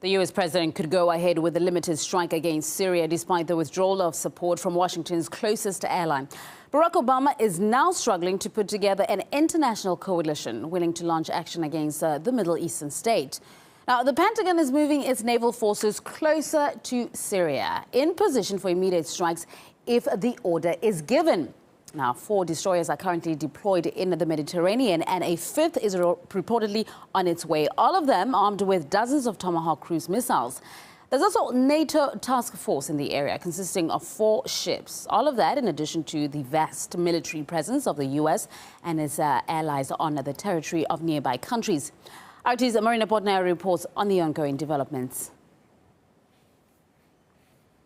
The U.S. president could go ahead with a limited strike against Syria despite the withdrawal of support from Washington's closest ally. Barack Obama is now struggling to put together an international coalition willing to launch action against the Middle Eastern state. Now, the Pentagon is moving its naval forces closer to Syria, in position for immediate strikes if the order is given. Now, 4 destroyers are currently deployed in the Mediterranean, and a 5th is reportedly on its way, all of them armed with dozens of Tomahawk cruise missiles. There's also a NATO task force in the area consisting of 4 ships. All of that in addition to the vast military presence of the U.S. and its allies on the territory of nearby countries. RT's Marina Portnaya reports on the ongoing developments.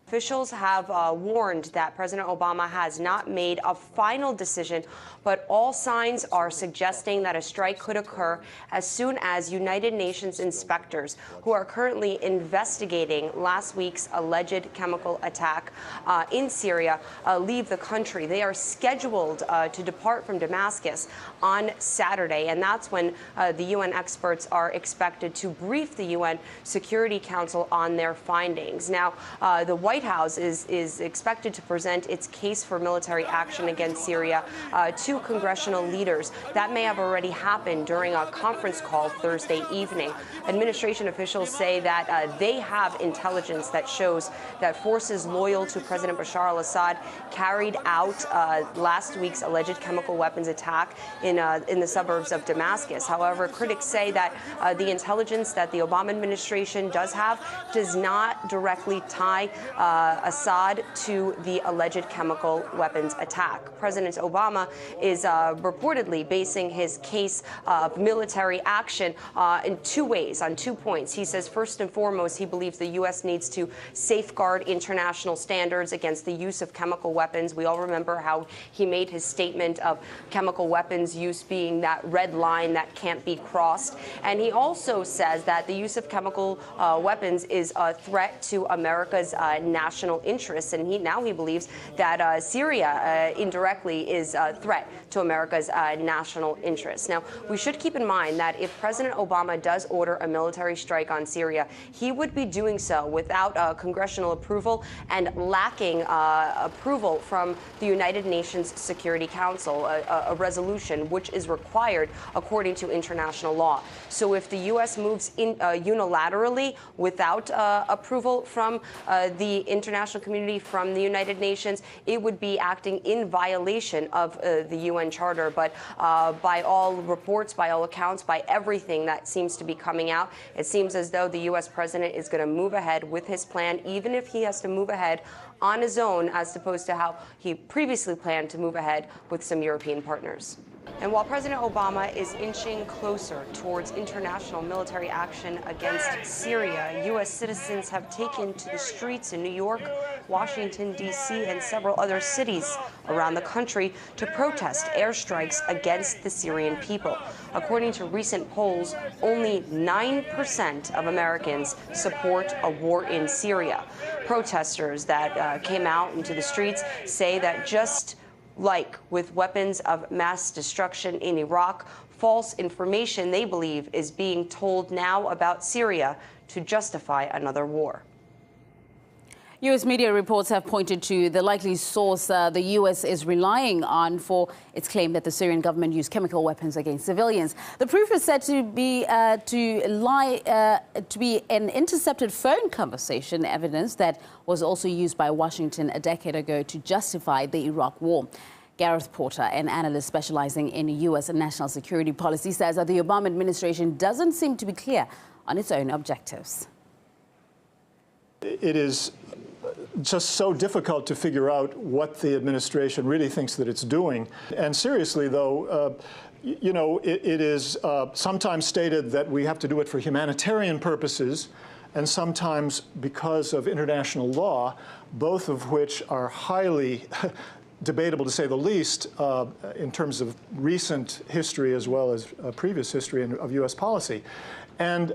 Officials have warned that President Obama has not made a final decision, but all signs are suggesting that a strike could occur as soon as United Nations inspectors, who are currently investigating last week's alleged chemical attack in Syria, leave the country. They are scheduled to depart from Damascus on Saturday, and that's when the UN experts are expected to brief the UN Security Council on their findings. Now, the White House is expected to present its case for military action against Syria to congressional leaders. That may have already happened during a conference call Thursday evening. Administration officials say that they have intelligence that shows that forces loyal to President Bashar al-Assad carried out last week's alleged chemical weapons attack in the suburbs of Damascus. However, critics say that the intelligence that the Obama administration does have does not directly tie Assad to the alleged chemical weapons attack. President Obama is reportedly basing his case of military action in 2 ways, on 2 points. He says, first and foremost, he believes the U.S. needs to safeguard international standards against the use of chemical weapons. We all remember how he made his statement of chemical weapons use being that red line that can't be crossed. And he also says that the use of chemical weapons is a threat to America's national interests, and he believes that Syria indirectly is a threat to America's national interests. Now, we should keep in mind that if President Obama does order a military strike on Syria, he would be doing so without congressional approval and lacking approval from the United Nations Security Council, a resolution which is required according to international law. So if the U.S. moves in unilaterally without approval from the international community, from the United Nations, it would be acting in violation of the UN Charter. But by all reports, by all accounts, by everything that seems to be coming out, it seems as though the U.S. president is going to move ahead with his plan, even if he has to move ahead on his own, as opposed to how he previously planned to move ahead with some European partners. And while President Obama is inching closer towards international military action against Syria, U.S. citizens have taken to the streets in New York, Washington, D.C., and several other cities around the country to protest airstrikes against the Syrian people. According to recent polls, only 9% of Americans support a war in Syria. Protesters that came out into the streets say that just like with weapons of mass destruction in Iraq, false information, they believe, is being told now about Syria to justify another war. U.S. media reports have pointed to the likely source the U.S. is relying on for its claim that the Syrian government used chemical weapons against civilians. The proof is said to be an intercepted phone conversation, evidence that was also used by Washington a decade ago to justify the Iraq war. Gareth Porter, an analyst specializing in U.S. national security policy, says that the Obama administration doesn't seem to be clear on its own objectives. It is just so difficult to figure out what the administration really thinks that it's doing. And seriously, though, you know, it is sometimes stated that we have to do it for humanitarian purposes, and sometimes because of international law, both of which are highly debatable, to say the least, in terms of recent history as well as previous history of U.S. policy. And,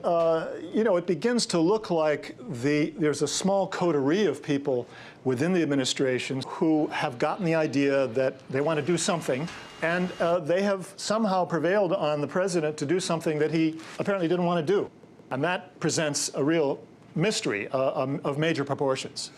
you know, it begins to look like there's a small coterie of people within the administration who have gotten the idea that they want to do something, and they have somehow prevailed on the president to do something that he apparently didn't want to do. And that presents a real mystery of major proportions.